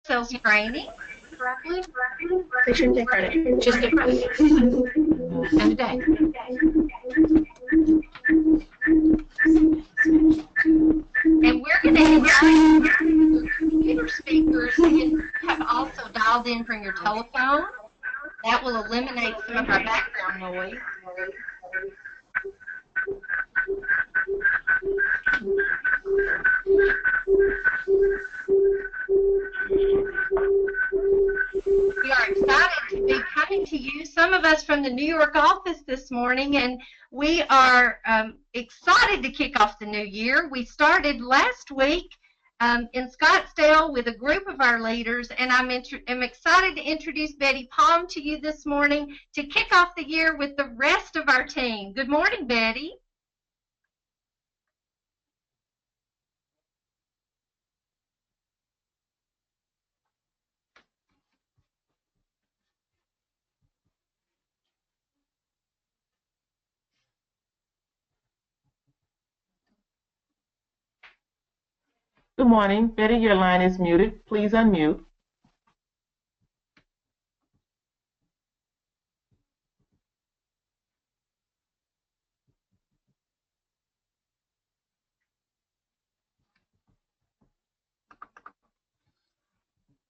sales training. They shouldn't take credit. Just a credit. And a day. And we're going to invite computer speakers who have also dialed in from your telephone. That will eliminate some of our background noise. We are excited to be coming to you, some of us from the New York office this morning, and we are excited to kick off the new year. We started last week in Scottsdale with a group of our leaders, and I'm excited to introduce Betty Palm to you this morning to kick off the year with the rest of our team. Good morning, Betty. Good morning. Betty, your line is muted. Please unmute.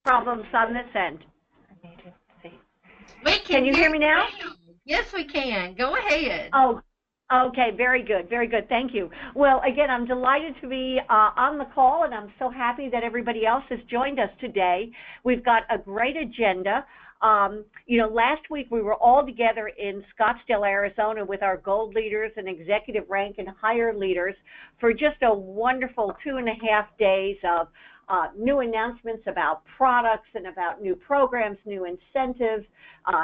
Problems on this end. Can you hear me now? Yes, we can. Go ahead. Oh, okay. Very good. Very good. Thank you. Well, again, I'm delighted to be on the call, and I'm so happy that everybody else has joined us today. We've got a great agenda. Last week we were all together in Scottsdale, Arizona with our gold leaders and executive rank and higher leaders for just a wonderful 2.5 days of new announcements about products and about new programs, new incentives,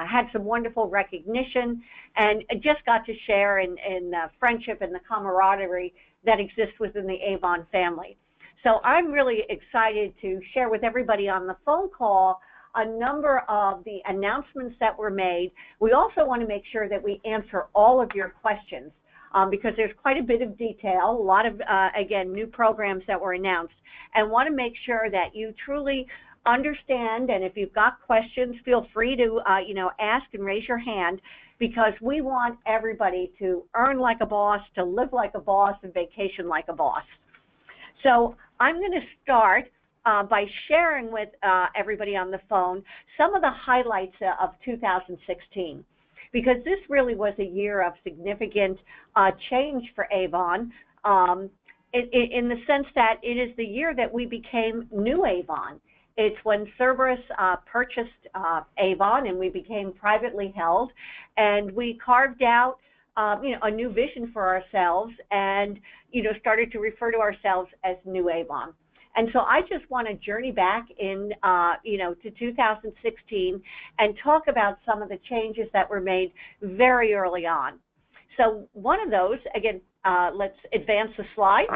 had some wonderful recognition, and just got to share in the friendship and the camaraderie that exists within the Avon family. So I'm really excited to share with everybody on the phone call a number of the announcements that were made. We also want to make sure that we answer all of your questions because there's quite a bit of detail, a lot of, again, new programs that were announced, and want to make sure that you truly understand, and if you've got questions, feel free to, ask and raise your hand, because we want everybody to earn like a boss, to live like a boss, and vacation like a boss. So I'm going to start by sharing with everybody on the phone some of the highlights of 2016, because this really was a year of significant change for Avon in the sense that it is the year that we became New Avon. It's when Cerberus purchased Avon and we became privately held, and we carved out a new vision for ourselves and started to refer to ourselves as New Avon. And so I just want to journey back in, to 2016 and talk about some of the changes that were made very early on. So one of those, again, let's advance the slide.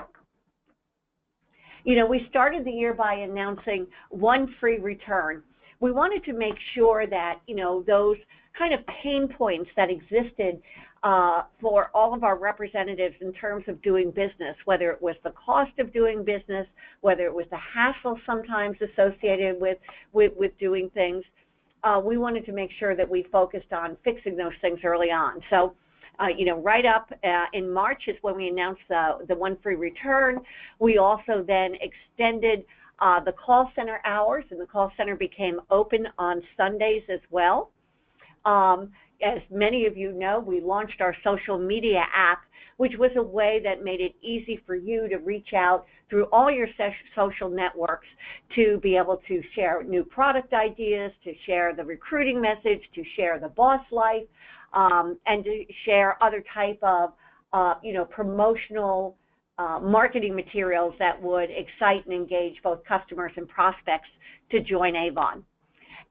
We started the year by announcing one free return. We wanted to make sure that, those kind of pain points that existed for all of our representatives in terms of doing business, whether it was the cost of doing business, whether it was the hassle sometimes associated with doing things, we wanted to make sure that we focused on fixing those things early on. So, right up in March is when we announced the one free return. We also then extended the call center hours, and the call center became open on Sundays as well. As many of you know, we launched our social media app, which was a way that made it easy for you to reach out through all your social networks to be able to share new product ideas, to share the recruiting message, to share the boss life, and to share other type of, promotional marketing materials that would excite and engage both customers and prospects to join Avon.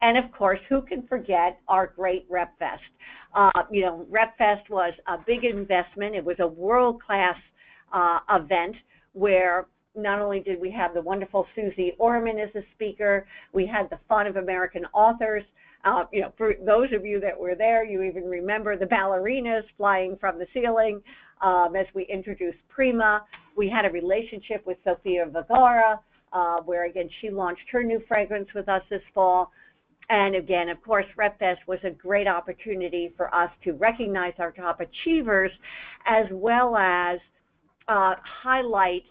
And of course, who can forget our great RepFest? RepFest was a big investment. It was a world-class event where not only did we have the wonderful Susie Orman as a speaker, we had the fun of American authors. For those of you that were there, you even remember the ballerinas flying from the ceiling as we introduced Prima. We had a relationship with Sofia Vergara. where, again, she launched her new fragrance with us this fall. And again, of course, RepFest was a great opportunity for us to recognize our top achievers, as well as highlight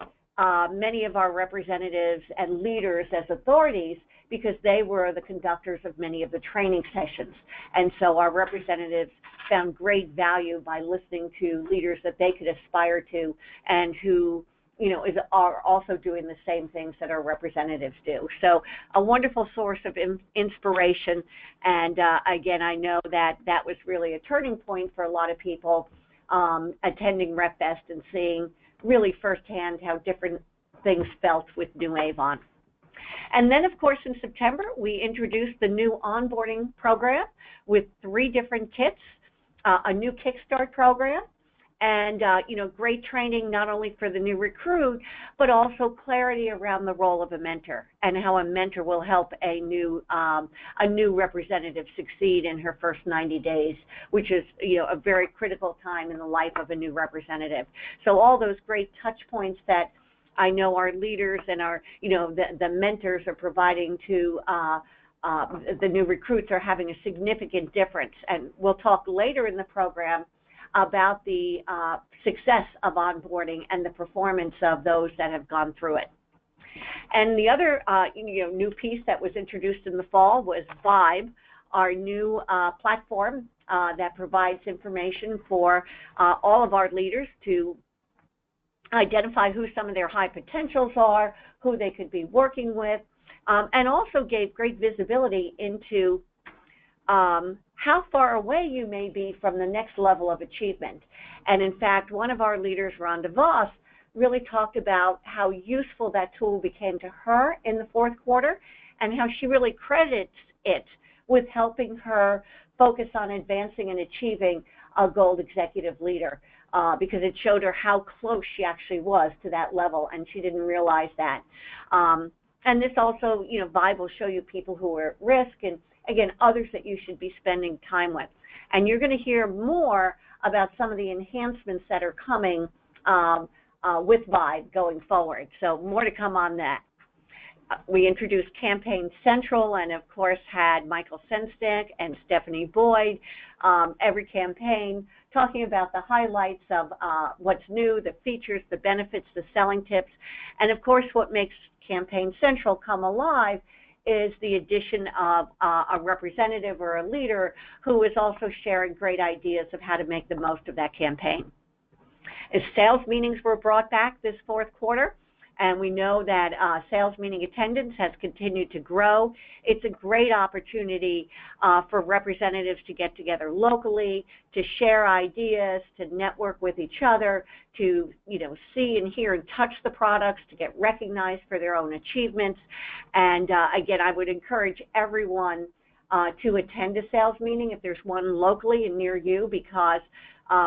many of our representatives and leaders as authorities, because they were the conductors of many of the training sessions. And so our representatives found great value by listening to leaders that they could aspire to and who, you know, are also doing the same things that our representatives do. So a wonderful source of inspiration. And again, I know that that was really a turning point for a lot of people attending RepFest and seeing really firsthand how different things felt with New Avon. And then, of course, in September, we introduced the new onboarding program with 3 different kits, a new Kickstart program, and, you know, great training not only for the new recruit, but also clarity around the role of a mentor and how a mentor will help a new representative succeed in her first 90 days, which is, you know, a very critical time in the life of a new representative. So all those great touch points that I know our leaders and our, you know, the mentors are providing to the new recruits are having a significant difference. And we'll talk later in the program about the success of onboarding and the performance of those that have gone through it. And the other you know, new piece that was introduced in the fall was Vibe, our new platform that provides information for all of our leaders to identify who some of their high potentials are, who they could be working with, and also gave great visibility into how far away you may be from the next level of achievement. And in fact, one of our leaders, Rhonda Voss, really talked about how useful that tool became to her in the fourth quarter and how she really credits it with helping her focus on advancing and achieving a gold executive leader, because it showed her how close she actually was to that level, and she didn't realize that. And this also, you know, Vibe will show you people who are at risk and, again, others that you should be spending time with. And you're going to hear more about some of the enhancements that are coming with Vibe going forward. So more to come on that. We introduced Campaign Central and, of course, had Michael Senstick and Stephanie Boyd, every campaign, talking about the highlights of what's new, the features, the benefits, the selling tips. And, of course, what makes Campaign Central come alive is the addition of a representative or a leader who is also sharing great ideas of how to make the most of that campaign. As sales meetings were brought back this fourth quarter, and we know that sales meeting attendance has continued to grow. It's a great opportunity for representatives to get together locally, to share ideas, to network with each other, to, you know, see and hear and touch the products, to get recognized for their own achievements. And again, I would encourage everyone to attend a sales meeting if there's one locally and near you, because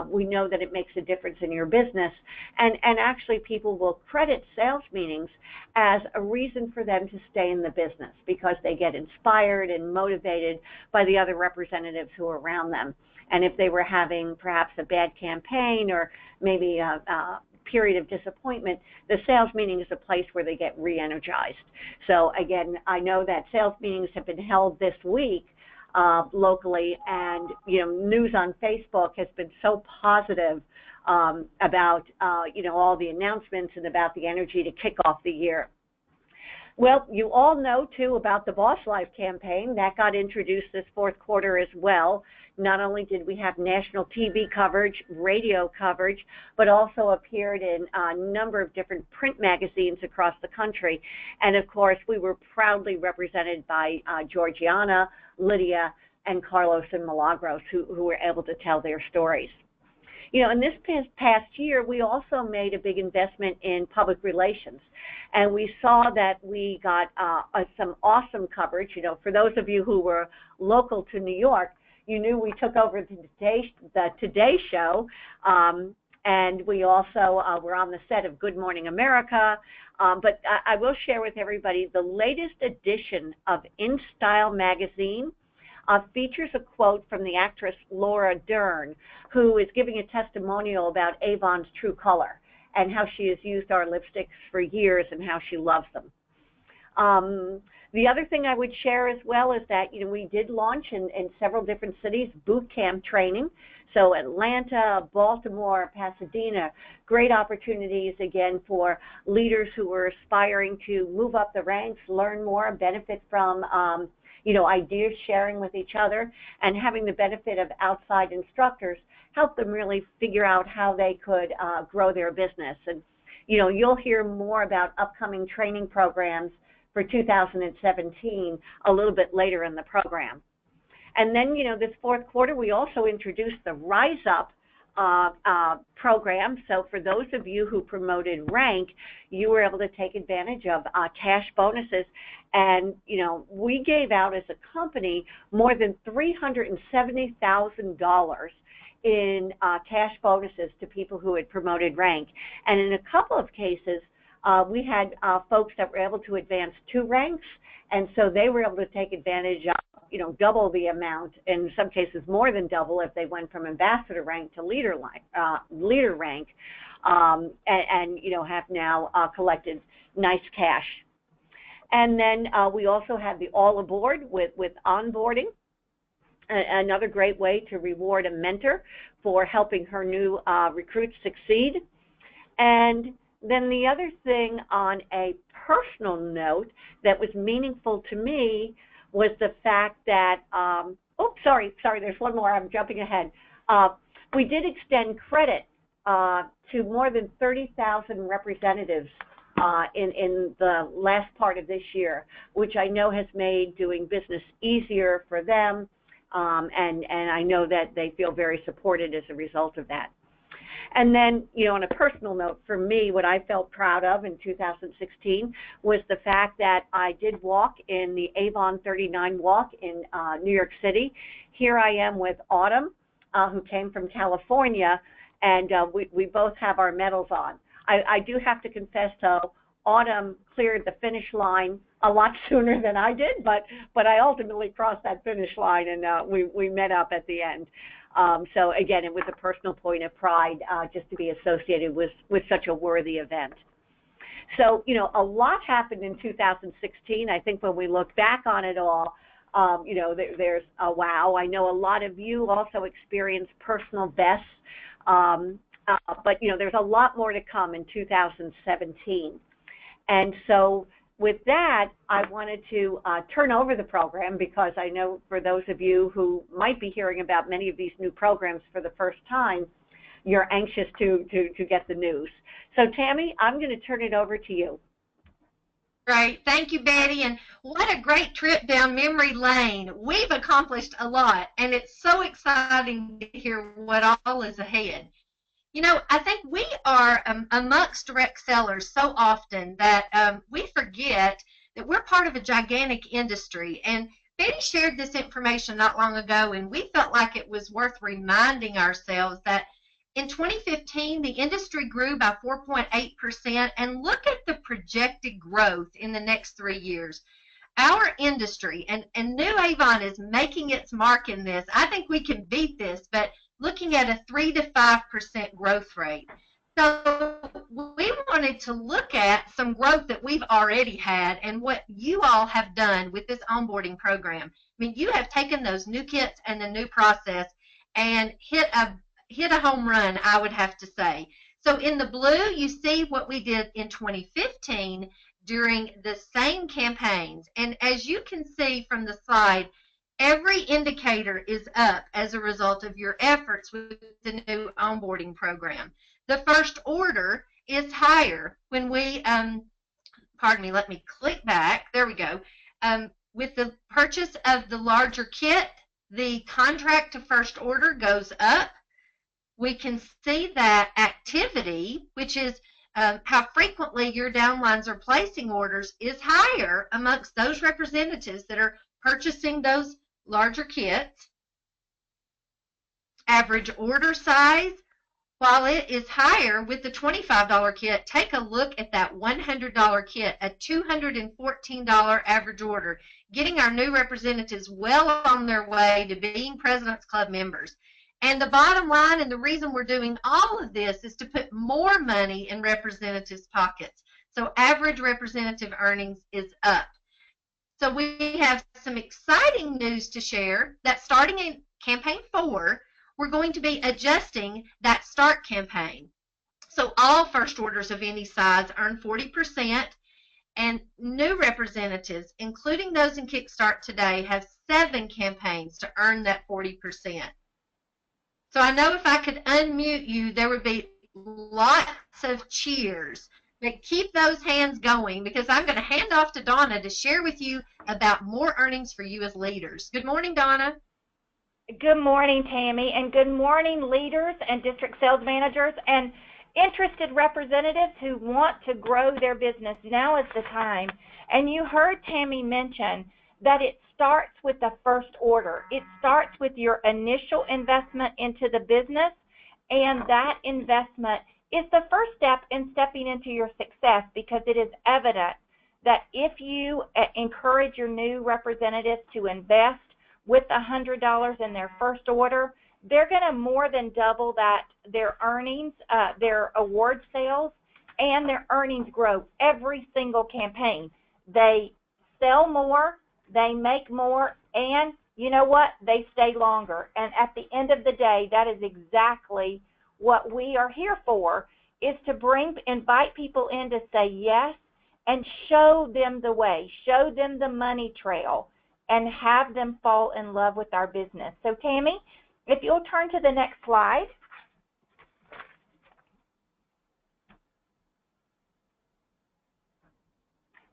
we know that it makes a difference in your business. And actually, people will credit sales meetings as a reason for them to stay in the business because they get inspired and motivated by the other representatives who are around them. And if they were having perhaps a bad campaign or maybe a period of disappointment, the sales meeting is a place where they get re-energized. So again, I know that sales meetings have been held this week locally, and, you know, news on Facebook has been so positive about, you know, all the announcements and about the energy to kick off the year. Well, you all know, too, about the Boss Life campaign. That got introduced this fourth quarter as well. Not only did we have national TV coverage, radio coverage, but also appeared in a number of different print magazines across the country. And, of course, we were proudly represented by Georgiana, Lydia, and Carlos and Milagros, who were able to tell their stories. You know, in this past year, we also made a big investment in public relations, and we saw that we got some awesome coverage. You know, for those of you who were local to New York, you knew we took over the Today Show, and we also were on the set of Good Morning America. But I will share with everybody the latest edition of In Style magazine features a quote from the actress Laura Dern, who is giving a testimonial about Avon's True Color and how she has used our lipsticks for years and how she loves them. The other thing I would share as well is that, we did launch in several different cities boot camp training. So Atlanta, Baltimore, Pasadena, great opportunities again for leaders who are aspiring to move up the ranks, learn more, benefit from ideas sharing with each other, and having the benefit of outside instructors help them really figure out how they could grow their business. And you'll hear more about upcoming training programs for 2017 a little bit later in the program. And then, this fourth quarter, we also introduced the Rise Up program. So for those of you who promoted rank, you were able to take advantage of cash bonuses. And, we gave out as a company more than $370,000 in cash bonuses to people who had promoted rank. And in a couple of cases, we had folks that were able to advance 2 ranks, and so they were able to take advantage of, double the amount, in some cases more than double if they went from ambassador rank to leader rank, and have now collected nice cash. And then we also have the All Aboard with onboarding, another great way to reward a mentor for helping her new recruits succeed. And then the other thing on a personal note that was meaningful to me was the fact that, there's one more, I'm jumping ahead. We did extend credit to more than 30,000 representatives in the last part of this year, which I know has made doing business easier for them, and I know that they feel very supported as a result of that. And then, on a personal note, for me, what I felt proud of in 2016 was the fact that I did walk in the Avon 39 walk in New York City. Here I am with Autumn, who came from California, and we both have our medals on. I do have to confess, though, Autumn cleared the finish line a lot sooner than I did, but I ultimately crossed that finish line, and we met up at the end. So again, it was a personal point of pride just to be associated with such a worthy event. So, a lot happened in 2016. I think when we look back on it all, there's a wow. I know a lot of you also experienced personal bests, but, there's a lot more to come in 2017. And so with that, I wanted to turn over the program, because I know for those of you who might be hearing about many of these new programs for the first time, you're anxious to get the news. So Tammy, I'm going to turn it over to you. Great. Thank you, Betty. And what a great trip down memory lane. We've accomplished a lot, and it's so exciting to hear what all is ahead. I think we are amongst direct sellers so often that we forget that we're part of a gigantic industry. And Betty shared this information not long ago, and we felt like it was worth reminding ourselves that in 2015, the industry grew by 4.8%, and look at the projected growth in the next 3 years. Our industry, and New Avon is making its mark in this. I think we can beat this, but looking at a 3 to 5% growth rate. So we wanted to look at some growth that we've already had and what you all have done with this onboarding program. I mean, you have taken those new kits and the new process and hit a home run, I would have to say. So in the blue, you see what we did in 2015 during the same campaigns. And as you can see from the slide, every indicator is up as a result of your efforts with the new onboarding program. The first order is higher when we, let me click back. There we go. With the purchase of the larger kit, the contract to first order goes up. We can see that activity, which is how frequently your downlines are placing orders, is higher amongst those representatives that are purchasing those larger kits. Average order size, while it is higher with the $25 kit, take a look at that $100 kit, a $214 average order, getting our new representatives well on their way to being President's Club members. And the bottom line, and the reason we're doing all of this, is to put more money in representatives' pockets So average representative earnings is up. So we have some exciting news to share that starting in campaign 4, we're going to be adjusting that start campaign. So all first orders of any size earn 40%, and new representatives, including those in Kickstart today, have 7 campaigns to earn that 40%. So I know if I could unmute you, there would be lots of cheers. But keep those hands going, because I'm going to hand off to Donna to share with you about more earnings for you as leaders. Good morning, Donna. Good morning, Tammy, and good morning, leaders and district sales managers and interested representatives who want to grow their business. Now is the time. And you heard Tammy mention that it starts with the first order. It starts with your initial investment into the business, and that investment is the first step in stepping into your success, because it is evident that if you encourage your new representatives to invest with $100 in their first order, they're going to more than double that, their earnings, their award sales, and their earnings grow every single campaign. They sell more, they make more, and you know what? They stay longer. And at the end of the day, that is exactly what we are here for, is to invite people in to say yes and show them the way, show them the money trail, and have them fall in love with our business. So Tammy, if you'll turn to the next slide.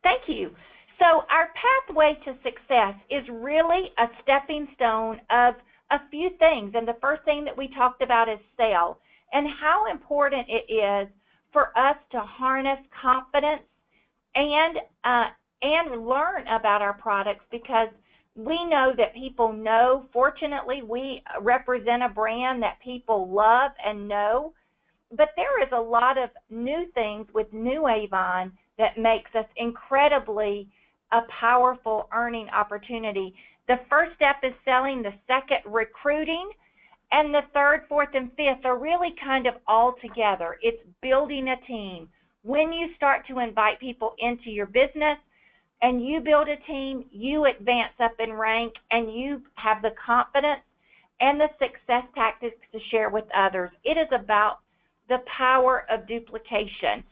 Thank you. So our pathway to success is really a stepping stone of a few things. And the first thing that we talked about is sale, and how important it is for us to harness confidence and learn about our products, because we know that people know. Fortunately, we represent a brand that people love and know, but there is a lot of new things with New Avon that makes us incredibly a powerful earning opportunity. The first step is selling, the second recruiting, and the third, fourth, and fifth are really kind of all together. It's building a team. When you start to invite people into your business and you build a team, you advance up in rank, and you have the confidence and the success tactics to share with others. It is about the power of duplication.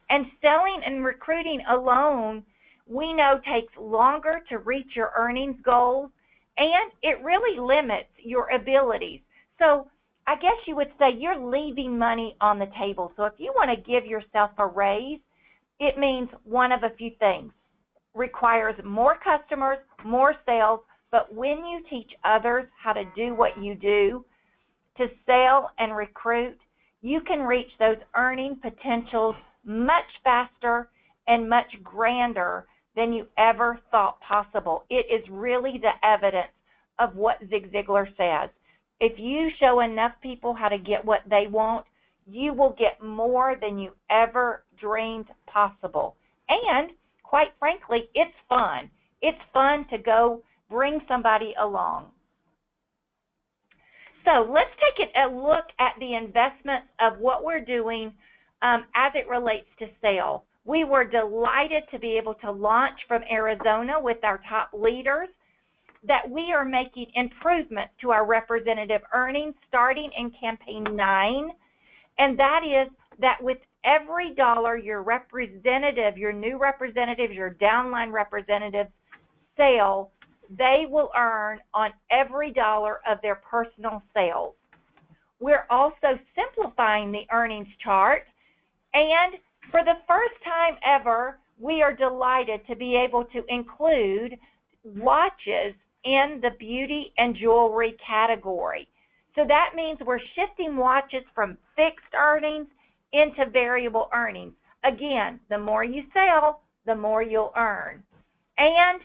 And selling and recruiting alone, we know, takes longer to reach your earnings goals, and it really limits your abilities. So I guess you would say you're leaving money on the table. So if you want to give yourself a raise, it means one of a few things. Requires more customers, more sales, but when you teach others how to do what you do, to sell and recruit, you can reach those earning potentials much faster and much grander than you ever thought possible. It is really the evidence of what Zig Ziglar says. If you show enough people how to get what they want, you will get more than you ever dreamed possible. And quite frankly, it's fun. It's fun to go bring somebody along. So let's take a look at the investments of what we're doing as it relates to sale. We were delighted to be able to launch from Arizona with our top leaders that we are making improvements to our representative earnings starting in campaign 9, and that is that with every dollar your representative, your new representatives, your downline representatives sale, they will earn on every dollar of their personal sales. We're also simplifying the earnings chart, and for the first time ever, we are delighted to be able to include watches in the beauty and jewelry category. So that means we're shifting watches from fixed earnings into variable earnings. Again, the more you sell, the more you'll earn. And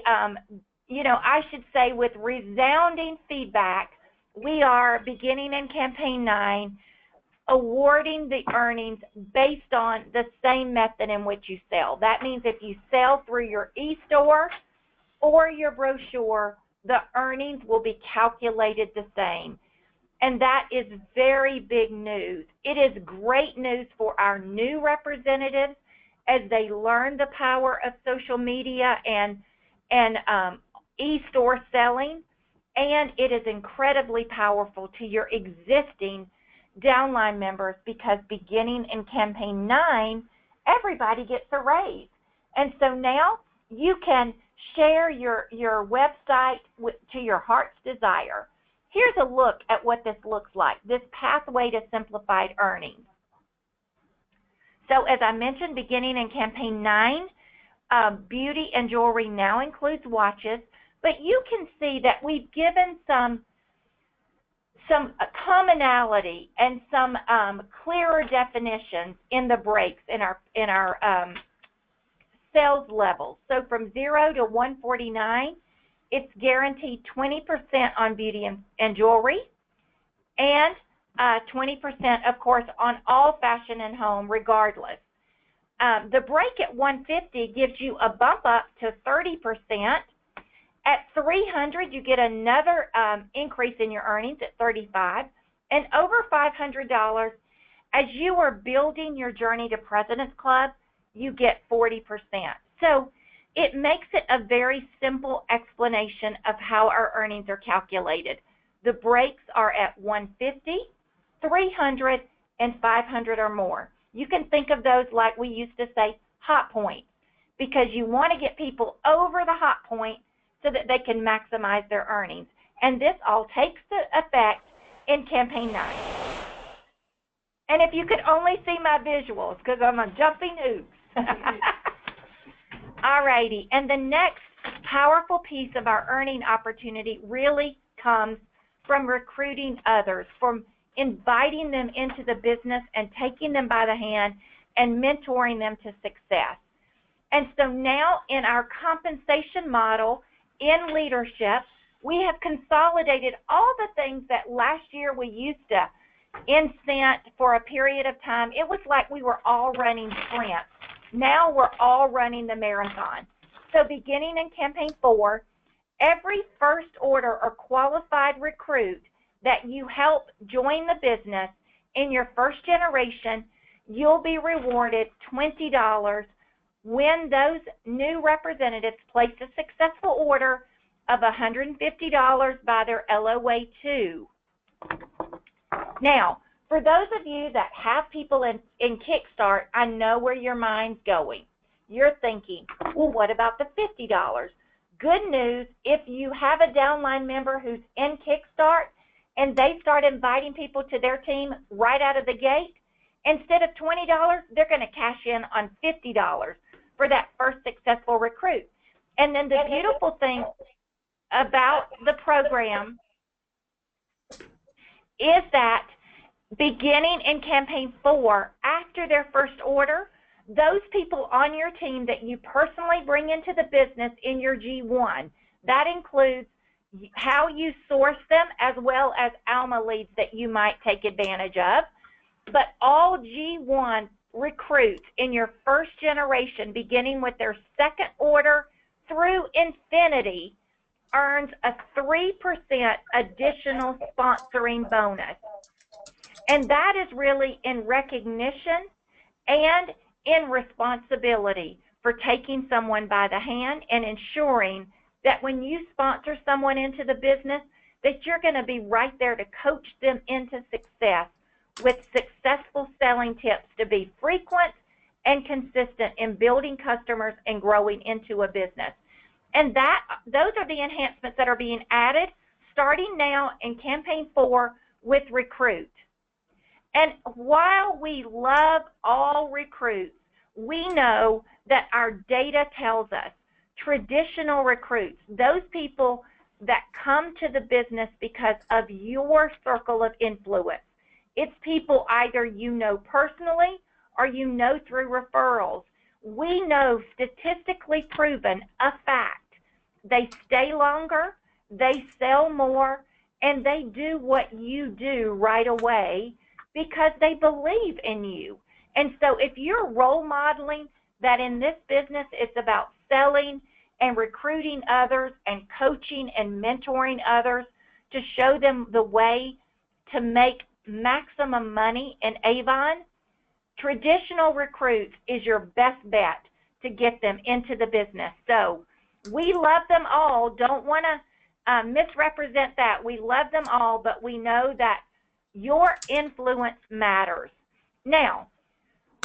I should say, with resounding feedback, we are beginning in campaign 9, awarding the earnings based on the same method in which you sell. That means if you sell through your e-store or your brochure, the earnings will be calculated the same. And that is very big news. It is great news for our new representatives as they learn the power of social media and e-store selling, and it is incredibly powerful to your existing downline members, because beginning in campaign 9, everybody gets a raise. And so now you can share your website to your heart's desire. Here's a look at what this looks like, this pathway to simplified earnings. So as I mentioned, beginning in campaign 9, beauty and jewelry now includes watches, but you can see that we've given some commonality and some clearer definitions in the breaks in our sales levels. So from 0 to 149, it's guaranteed 20% on beauty and jewelry, and 20%, of course, on all fashion and home, regardless. The break at 150 gives you a bump up to 30%. At 300, you get another increase in your earnings at 35, and over $500, as you are building your journey to President's Club, you get 40%. So it makes it a very simple explanation of how our earnings are calculated. The breaks are at 150, 300, and 500 or more. You can think of those like we used to say, hot points, because you want to get people over the hot point so that they can maximize their earnings. And this all takes effect in campaign 9. And if you could only see my visuals, because I'm a jumping oops. Alrighty, and the next powerful piece of our earning opportunity really comes from recruiting others, from inviting them into the business and taking them by the hand and mentoring them to success. And so now in our compensation model in leadership, we have consolidated all the things that last year we used to incent for a period of time. It was like we were all running sprints. Now we're all running the marathon. So beginning in campaign 4, every first order or qualified recruit that you help join the business in your first generation, you'll be rewarded $20 when those new representatives place a successful order of $150 by their LOA 2. Now, for those of you that have people in Kickstart, I know where your mind's going. You're thinking, well, what about the $50? Good news, if you have a downline member who's in Kickstart and they start inviting people to their team right out of the gate, instead of $20, they're going to cash in on $50 for that first successful recruit. And then the beautiful thing about the program is that beginning in campaign 4, after their first order, those people on your team that you personally bring into the business in your G1, that includes how you source them as well as Alma leads that you might take advantage of. But all G1 recruits in your first generation, beginning with their second order through infinity, earns a 3% additional sponsoring bonus. And that is really in recognition and in responsibility for taking someone by the hand and ensuring that when you sponsor someone into the business, that you're going to be right there to coach them into success with successful selling tips to be frequent and consistent in building customers and growing into a business. And those are the enhancements that are being added starting now in campaign 4 with Recruit. And while we love all recruits, we know that our data tells us traditional recruits, those people that come to the business because of your circle of influence, it's people either you know personally or you know through referrals. We know, statistically proven, a fact, they stay longer, they sell more, and they do what you do right away because they believe in you. And so if you're role modeling that in this business it's about selling and recruiting others and coaching and mentoring others to show them the way to make maximum money in Avon, traditional recruits is your best bet to get them into the business. So we love them all. Don't want to misrepresent that. We love them all, but we know that your influence matters. Now,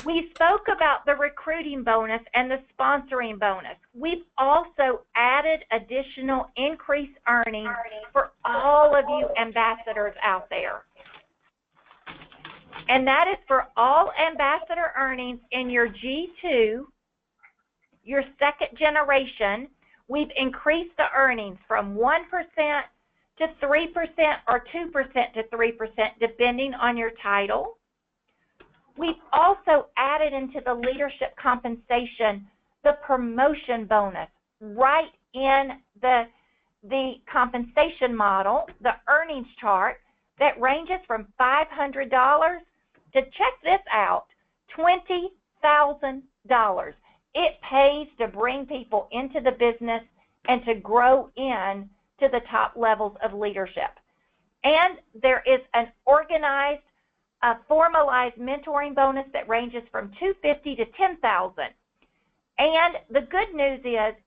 we spoke about the recruiting bonus and the sponsoring bonus. We've also added additional increased earnings for all of you ambassadors out there. And that is for all ambassador earnings in your G2, your second generation. We've increased the earnings from 1% to 3% or 2% to 3%, depending on your title. We've also added into the leadership compensation the promotion bonus right in the compensation model, the earnings chart that ranges from $500 to, check this out, $20,000. It pays to bring people into the business and to grow in to the top levels of leadership. And there is an organized, formalized mentoring bonus that ranges from $250 to $10,000. And the good news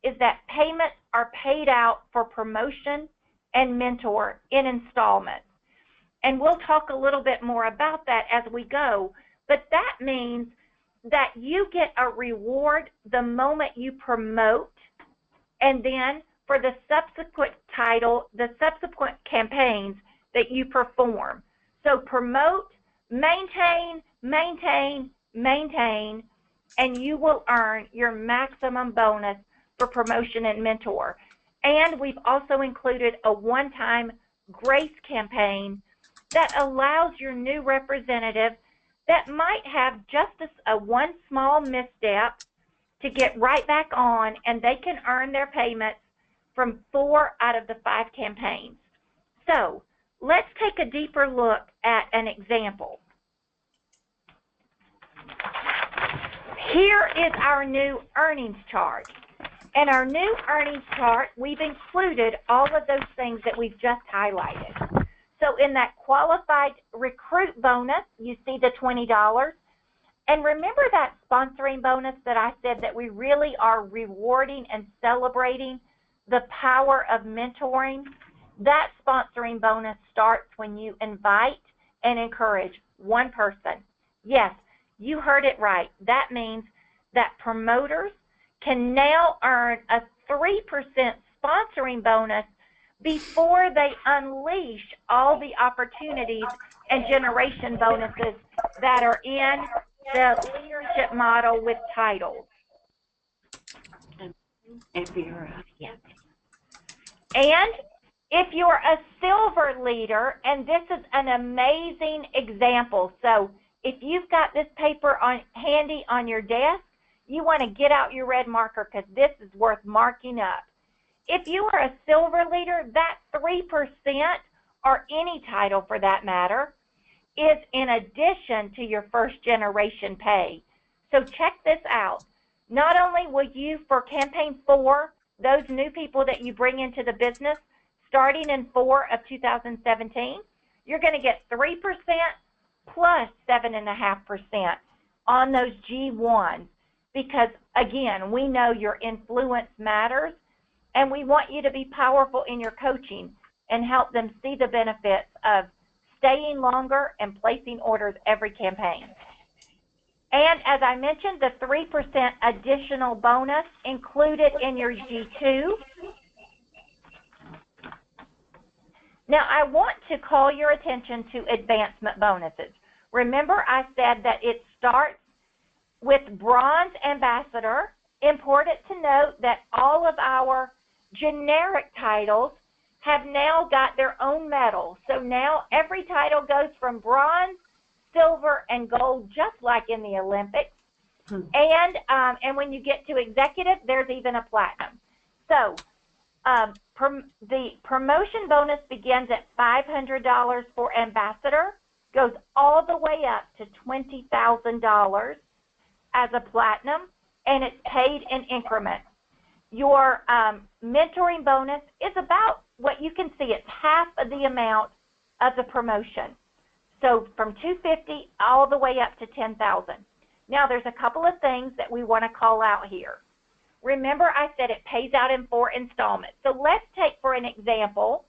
is that payments are paid out for promotion and mentor in installments. And we'll talk a little bit more about that as we go. But that means that you get a reward the moment you promote, and then for the subsequent title, the subsequent campaigns that you perform. So promote, maintain, maintain, maintain, and you will earn your maximum bonus for promotion and mentor. And we've also included a one-time grace campaign that allows your new representative that might have just a one small misstep to get right back on, and they can earn their payments from 4 out of the 5 campaigns. So let's take a deeper look at an example. Here is our new earnings chart. In our new earnings chart, we've included all of those things that we've just highlighted. So in that qualified recruit bonus, you see the $20. And remember that sponsoring bonus that I said that we really are rewarding and celebrating the power of mentoring? That sponsoring bonus starts when you invite and encourage one person. Yes, you heard it right. That means that promoters can now earn a 3% sponsoring bonus before they unleash all the opportunities and generation bonuses that are in the leadership model with titles. And if you're a silver leader, and this is an amazing example, so if you've got this paper handy on your desk, you want to get out your red marker because this is worth marking up. If you are a silver leader, that 3%, or any title for that matter, is in addition to your first generation pay. So check this out. Not only will you, for campaign 4, those new people that you bring into the business, starting in 4 of 2017, you're going to get 3% plus 7.5% on those G1s because, again, we know your influence matters, and we want you to be powerful in your coaching and help them see the benefits of staying longer and placing orders every campaign. And as I mentioned, the 3% additional bonus included in your G2. Now, I want to call your attention to advancement bonuses. Remember, I said that it starts with bronze ambassador. Important to note that all of our generic titles have now got their own medal. So now every title goes from bronze, silver, and gold, just like in the Olympics. And when you get to executive, there's even a platinum. So the promotion bonus begins at $500 for ambassador, goes all the way up to $20,000 as a platinum, and it's paid in increments. Your mentoring bonus is about what you can see. It's half of the amount of the promotion. So from $250 all the way up to $10,000. Now there's a couple of things that we want to call out here. Remember I said it pays out in 4 installments. So let's take for an example,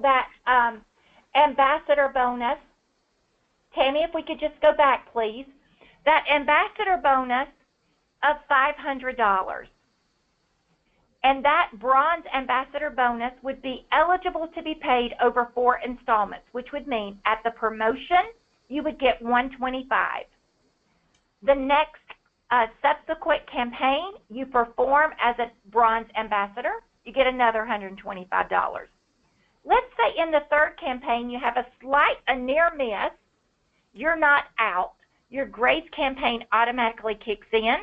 that ambassador bonus. Tammy, if we could just go back, please. That ambassador bonus of $500. And that bronze ambassador bonus would be eligible to be paid over 4 installments, which would mean at the promotion, you would get $125. The next subsequent campaign, you perform as a bronze ambassador, you get another $125. Let's say in the third campaign, you have a near miss, you're not out, your Grace campaign automatically kicks in.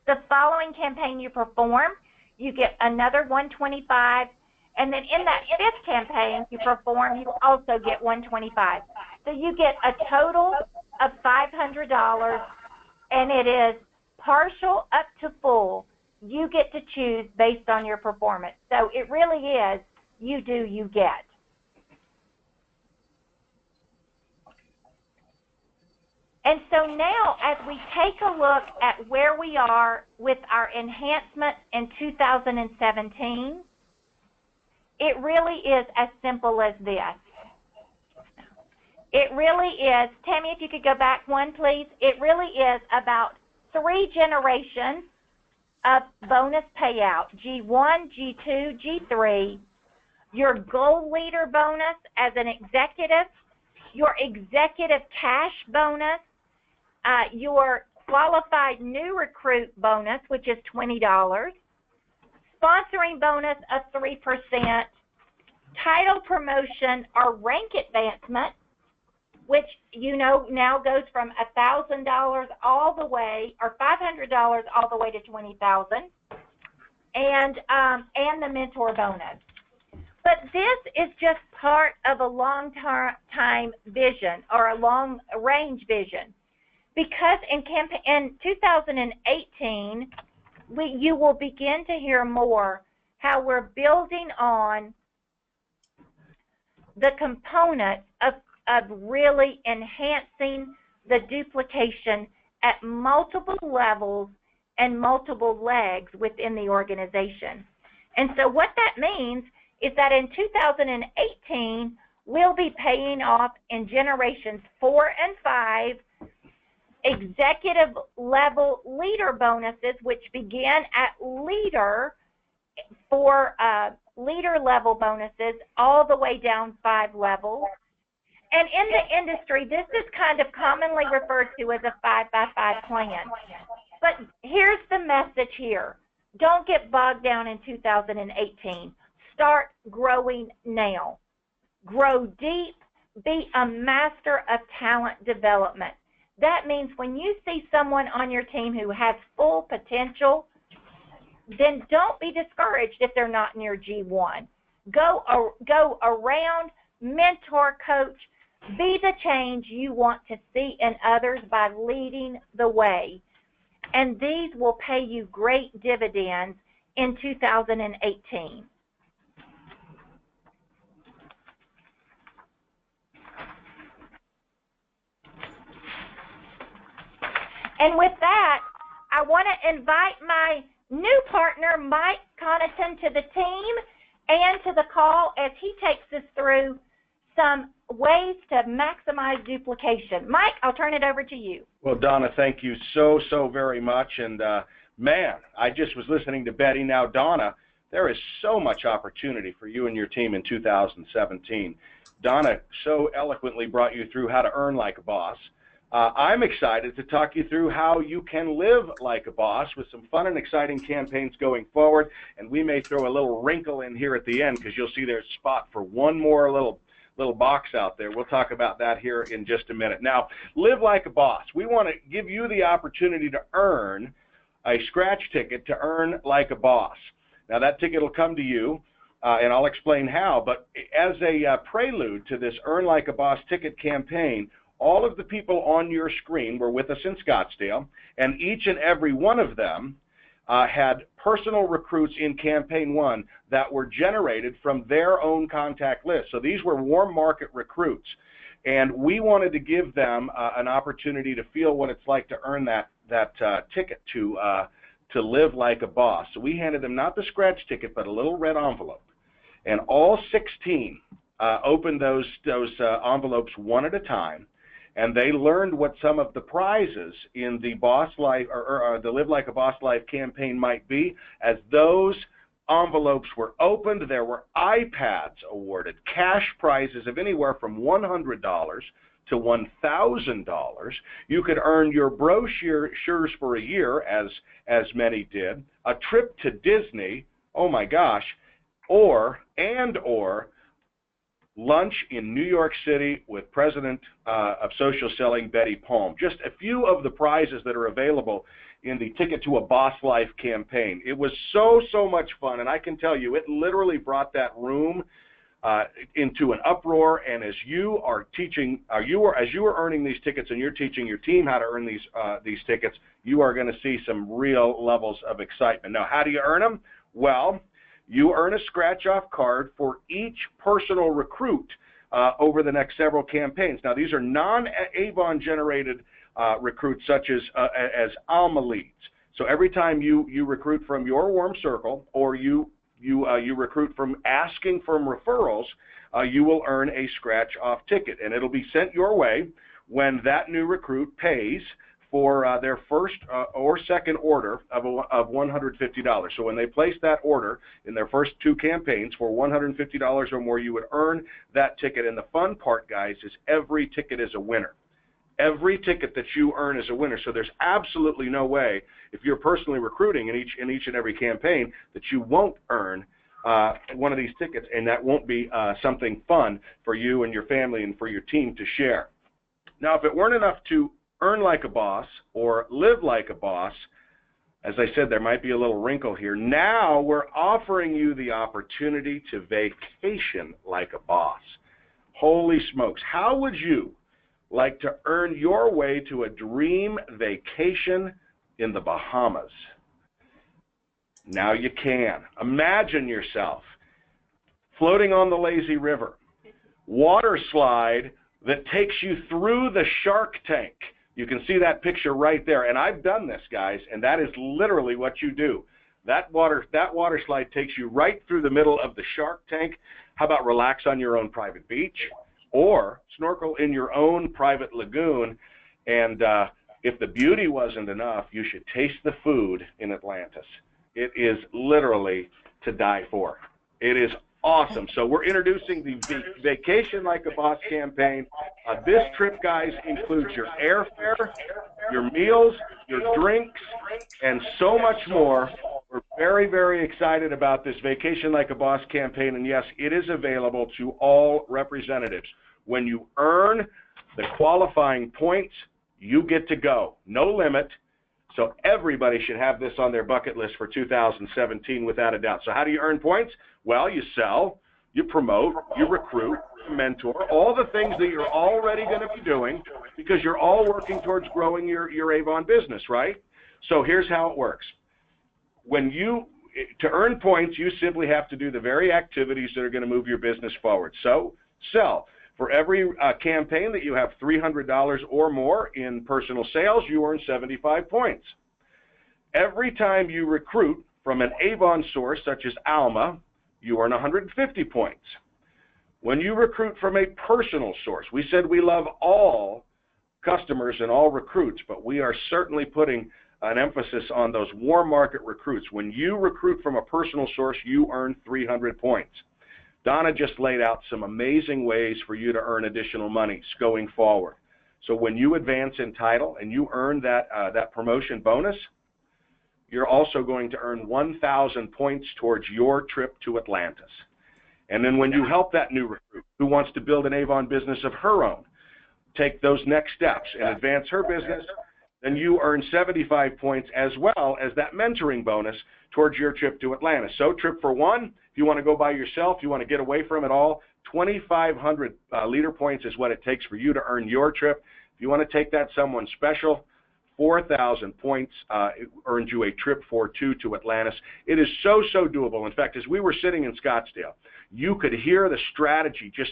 The following campaign you perform, you get another $125, and then in that fifth campaign you perform, you also get $125. So you get a total of $500, and it is partial up to full. You get to choose based on your performance. So it really is you do, you get. And so now, as we take a look at where we are with our enhancements in 2017, it really is as simple as this. It really is, Tammy, if you could go back one, please. It really is about 3 generations of bonus payout, G1, G2, G3, your gold leader bonus as an executive, your executive cash bonus, your qualified new recruit bonus, which is $20, sponsoring bonus of 3%, title promotion or rank advancement, which now goes from $1,000 all the way, or $500 all the way to $20,000, and the mentor bonus. But this is just part of a long-time vision or a long-range vision. Because in 2018, you will begin to hear more how we're building on the components of really enhancing the duplication at multiple levels and multiple legs within the organization. And so what that means is that in 2018, we'll be paying off in generations 4 and 5 executive level leader bonuses, which begin at leader for leader level bonuses all the way down 5 levels. And in the industry, this is kind of commonly referred to as a 5x5 plan. But here's the message here. Don't get bogged down in 2018. Start growing now. Grow deep. Be a master of talent development. That means when you see someone on your team who has full potential, then don't be discouraged if they're not in your G1. Go around, mentor, coach, be the change you want to see in others by leading the way. And these will pay you great dividends in 2018. And with that, I want to invite my new partner, Mike Connaughton, to the team and to the call as he takes us through some ways to maximize duplication. Mike, I'll turn it over to you. Well, Donna, thank you so very much. And, man, I just was listening to Betty. Now, Donna, there is so much opportunity for you and your team in 2017. Donna so eloquently brought you through how to earn like a boss. I'm excited to talk you through how you can live like a boss with some fun and exciting campaigns going forward. And we may throw a little wrinkle in here at the end because you'll see there's a spot for one more little box out there. We'll talk about that here in just a minute. Now, live like a boss. We want to give you the opportunity to earn a scratch ticket to earn like a boss. Now, that ticket will come to you, and I'll explain how. But as a prelude to this Earn Like a Boss ticket campaign, all of the people on your screen were with us in Scottsdale, and each and every one of them had personal recruits in campaign 1 that were generated from their own contact list. So these were warm market recruits. And we wanted to give them an opportunity to feel what it's like to earn that ticket to live like a boss. So we handed them not the scratch ticket, but a little red envelope. And all 16 opened those envelopes one at a time, and they learned what some of the prizes in the Boss Life or the Live Like a Boss Life campaign might be. As those envelopes were opened, there were iPads awarded, cash prizes of anywhere from $100 to $1,000. You could earn your brochures for a year, as many did, a trip to Disney, oh my gosh, or lunch in New York City with President of Social Selling, Betty Palm. Just a few of the prizes that are available in the Ticket to a Boss Life campaign. It was so much fun, and I can tell you, it literally brought that room into an uproar. And as you are earning these tickets, and you're teaching your team how to earn these tickets, you are going to see some real levels of excitement. Now, how do you earn them? Well, you earn a scratch-off card for each personal recruit over the next several campaigns. Now, these are non-Avon generated recruits, such as Alma leads. So every time you recruit from your warm circle, or you recruit from asking from referrals, you will earn a scratch-off ticket, and it'll be sent your way when that new recruit pays for their first or second order of $150. So when they place that order in their first 2 campaigns for $150 or more, you would earn that ticket. And the fun part, guys, is every ticket is a winner. Every ticket that you earn is a winner. So there's absolutely no way, if you're personally recruiting in each and every campaign, that you won't earn one of these tickets, and that won't be something fun for you and your family and for your team to share. Now, if it weren't enough to earn like a boss or live like a boss, as I said, there might be a little wrinkle here. Now we're offering you the opportunity to vacation like a boss. Holy smokes. How would you like to earn your way to a dream vacation in the Bahamas? Now you can. Imagine yourself floating on the lazy river, water slide that takes you through the shark tank. You can see that picture right there, and I've done this, guys, and that is literally what you do. That water slide takes you right through the middle of the shark tank. How about relax on your own private beach, or snorkel in your own private lagoon? And if the beauty wasn't enough, you should taste the food in Atlantis. It is literally to die for. It is awesome. So we're introducing the Vacation Like a Boss campaign. This trip, guys, includes your airfare, your meals, your drinks, and so much more. We're very, very excited about this Vacation Like a Boss campaign, and yes, it is available to all representatives. When you earn the qualifying points, you get to go. No limit. So everybody should have this on their bucket list for 2017 without a doubt. So how do you earn points? Well, you sell, you promote, you recruit, you mentor, all the things that you're already going to be doing, because you're all working towards growing your Avon business, right? So here's how it works. To earn points, you simply have to do the very activities that are going to move your business forward. So sell. For every campaign that you have $300 or more in personal sales, you earn 75 points. Every time you recruit from an Avon source such as Alma, you earn 150 points. When you recruit from a personal source, we said we love all customers and all recruits, but we are certainly putting an emphasis on those warm market recruits. When you recruit from a personal source, you earn 300 points. Donna just laid out some amazing ways for you to earn additional monies going forward. So when you advance in title and you earn that promotion bonus, you're also going to earn 1,000 points towards your trip to Atlantis. And then when you help that new recruit who wants to build an Avon business of her own, take those next steps and advance her business, then you earn 75 points, as well as that mentoring bonus towards your trip to Atlantis. So trip for one, if you want to go by yourself, you want to get away from it all, 2,500 leader points is what it takes for you to earn your trip. If you want to take that someone special, 4,000 points earned you a trip for two to Atlantis. It is so, so doable. In fact, as we were sitting in Scottsdale, you could hear the strategy just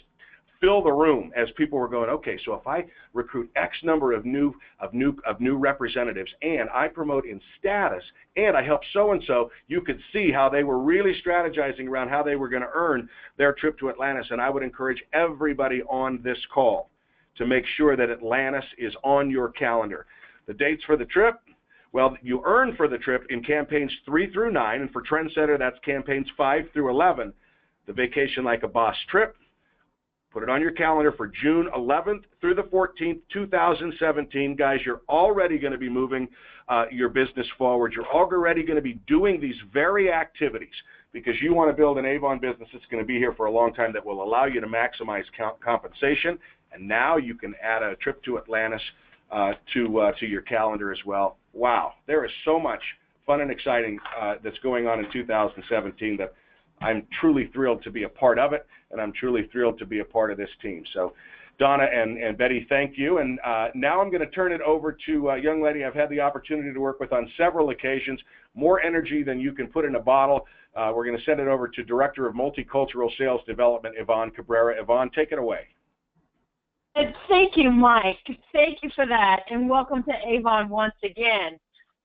fill the room as people were going, okay, so if I recruit X number of new representatives and I promote in status and I help so-and-so, you could see how they were really strategizing around how they were going to earn their trip to Atlantis. And I would encourage everybody on this call to make sure that Atlantis is on your calendar. The dates for the trip, well, you earn for the trip in campaigns 3 through 9, and for Trendsetter, that's campaigns 5 through 11. The Vacation Like a Boss trip, put it on your calendar for June 11th through the 14th, 2017. Guys, you're already going to be moving your business forward. You're already going to be doing these very activities because you want to build an Avon business that's going to be here for a long time that will allow you to maximize compensation. And now you can add a trip to Atlantis to your calendar as well. Wow, there is so much fun and exciting that's going on in 2017 that I'm truly thrilled to be a part of it, and I'm truly thrilled to be a part of this team. So, Donna and Betty, thank you. And now I'm going to turn it over to a young lady I've had the opportunity to work with on several occasions, more energy than you can put in a bottle. We're going to send it over to Director of Multicultural Sales Development, Yvonne Cabrera. Yvonne, take it away. Thank you, Mike. Thank you for that, and welcome to Avon once again.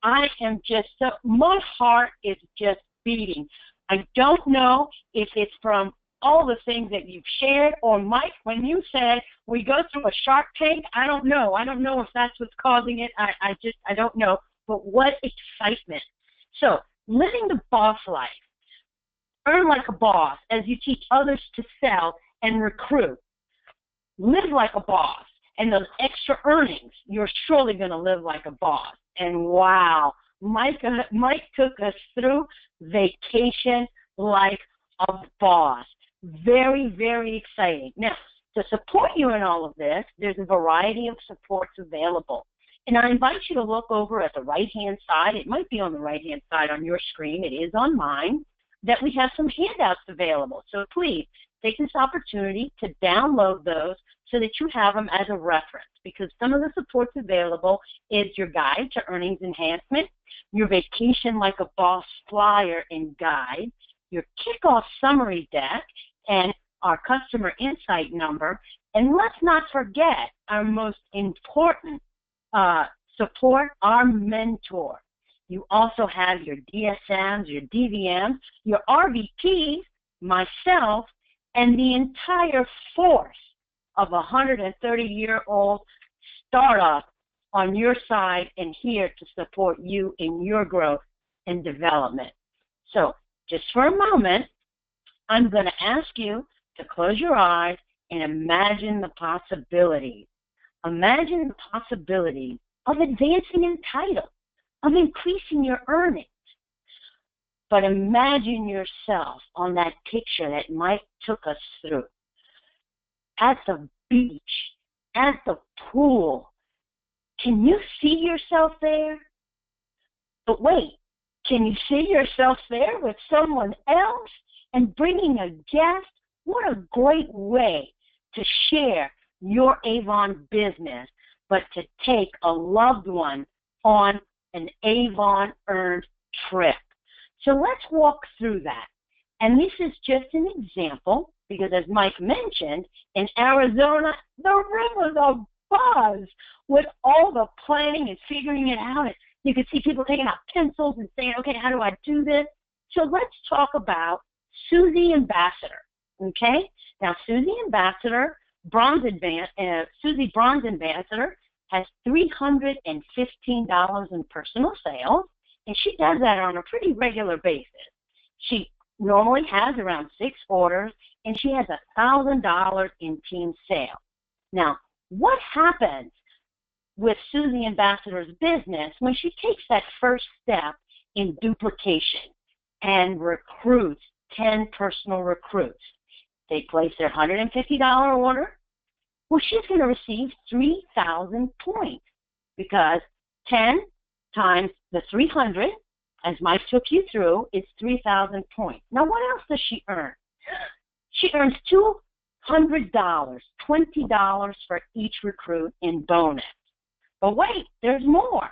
I am just my heart is just beating. I don't know if it's from all the things that you've shared, or Mike, when you said we go through a Shark Tank, I don't know. I don't know if that's what's causing it. I don't know. But what excitement. So, living the boss life. Earn like a boss as you teach others to sell and recruit. Live like a boss. And those extra earnings, you're surely going to live like a boss. And wow, Mike took us through Vacation Like a Boss. Very, very exciting. Now, to support you in all of this, there's a variety of supports available. And I invite you to look over at the right-hand side. It might be on the right-hand side on your screen. It is on mine, that we have some handouts available. So please take this opportunity to download those so that you have them as a reference, because some of the supports available is your guide to earnings enhancement, your Vacation Like a Boss flyer and guide, your kickoff summary deck, and our customer insight number. And let's not forget our most important support, our mentor. You also have your DSMs, your DVMs, your RVPs, myself, and the entire force of a 130-year-old startup on your side and here to support you in your growth and development. So just for a moment, I'm going to ask you to close your eyes and imagine the possibilities. Imagine the possibilities of advancing in title, of increasing your earnings. But imagine yourself on that picture that Mike took us through. At the beach, at the pool. Can you see yourself there? But wait, can you see yourself there with someone else and bringing a guest? What a great way to share your Avon business, but to take a loved one on an Avon earned trip. So let's walk through that. And this is just an example, because as Mike mentioned, in Arizona, the room was abuzz with all the planning and figuring it out. And you could see people taking out pencils and saying, okay, how do I do this? So let's talk about Susie Ambassador, okay? Now, Susie Ambassador, Susie Bronze Ambassador has $315 in personal sales, and she does that on a pretty regular basis. She normally has around 6 orders, and she has $1,000 in team sales. Now, what happens with Susie Ambassador's business when she takes that first step in duplication and recruits 10 personal recruits? They place their $150 order. Well, she's going to receive 3,000 points, because 10 times the 300, as Mike took you through, is 3,000 points. Now, what else does she earn? She earns $200, $20 for each recruit in bonus. But wait, there's more.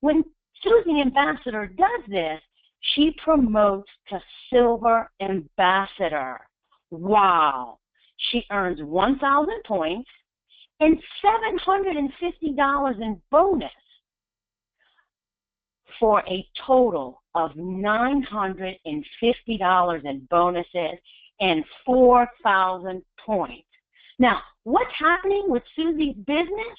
When Susie Ambassador does this, she promotes to Silver Ambassador. Wow. She earns 1,000 points and $750 in bonus for a total of $950 in bonuses and 4,000 points. Now, what's happening with Susie's business?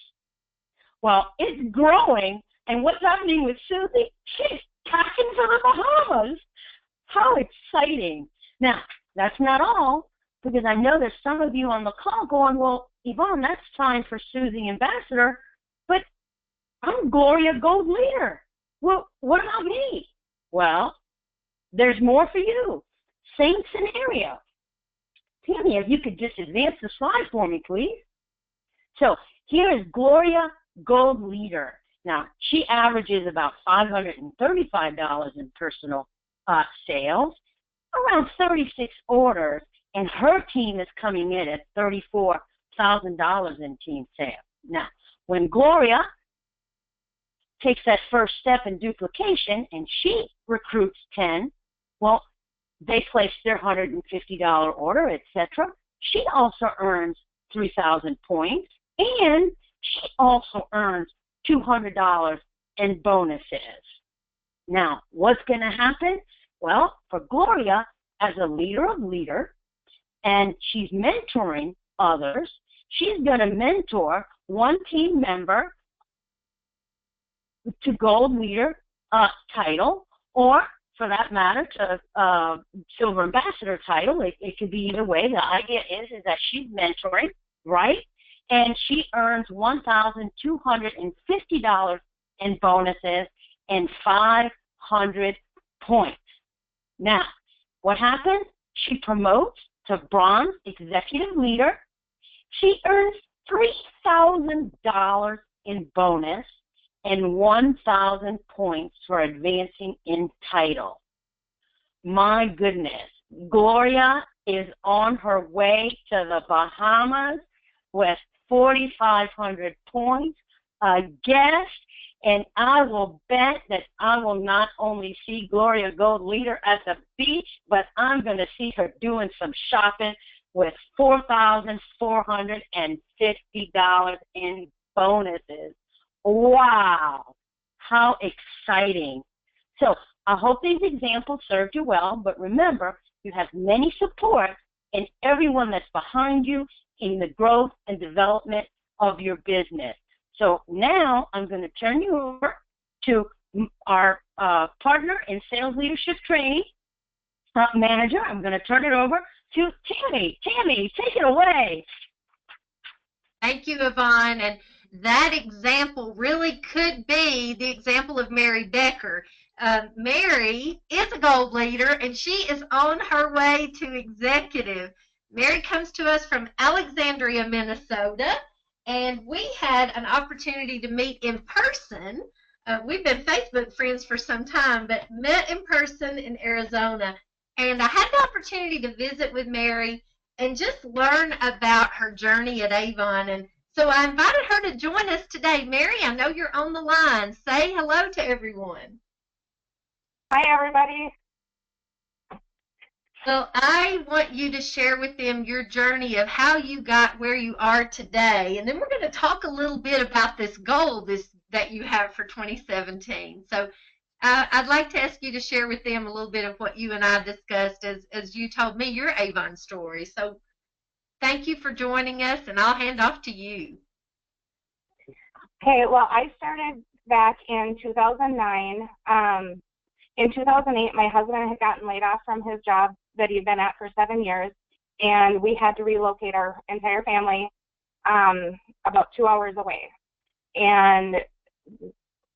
Well, it's growing, and what's happening with Susie? She's packing for the Bahamas. How exciting. Now, that's not all, because I know there's some of you on the call going, well, Yvonne, that's fine for Susie Ambassador, but I'm Gloria Gold Leader. Well, what about me? Well, there's more for you. Same scenario. Tammy, if you could just advance the slide for me, please. So here is Gloria Gold Leader. Now, she averages about $535 in personal sales, around 36 orders, and her team is coming in at $34,000 in team sales. Now, when Gloria takes that first step in duplication and she recruits 10, well, they place their $150 order, etc. She also earns 3,000 points, and she also earns $200 in bonuses. Now, what's going to happen? Well, for Gloria, as a leader of leaders, and she's mentoring others, she's going to mentor one team member to Gold Leader title, or for that matter, to Silver Ambassador title. It could be either way. The idea is that she's mentoring, right? And she earns $1,250 in bonuses and 500 points. Now, what happens? She promotes to Bronze Executive Leader. She earns $3,000 in bonus and 1,000 points for advancing in title. My goodness, Gloria is on her way to the Bahamas with 4,500 points, a guest, and I will bet that I will not only see Gloria Gold Leader at the beach, but I'm going to see her doing some shopping with $4,450 in bonuses. Wow, how exciting. So I hope these examples served you well, but remember, you have many support and everyone that's behind you in the growth and development of your business. So now I'm going to turn you over to our partner in sales leadership training manager. I'm going to turn it over to Tammy. Tammy, take it away. Thank you, Yvonne. And that example really could be the example of Mary Becker. Mary is a gold leader, and she is on her way to executive. Mary comes to us from Alexandria, Minnesota, and we had an opportunity to meet in person. We've been Facebook friends for some time, but met in person in Arizona. And I had the opportunity to visit with Mary and just learn about her journey at Avon. And so I invited her to join us today. Mary, I know you're on the line. Say hello to everyone. Hi, everybody. Well, I want you to share with them your journey of how you got where you are today. And then we're going to talk a little bit about this goal that you have for 2017. So I'd like to ask you to share with them a little bit of what you and I discussed as you told me your Avon story. So thank you for joining us, and I'll hand off to you. Okay, well, I started back in 2009. In 2008, my husband had gotten laid off from his job that he'd been at for 7 years, and we had to relocate our entire family about 2 hours away. And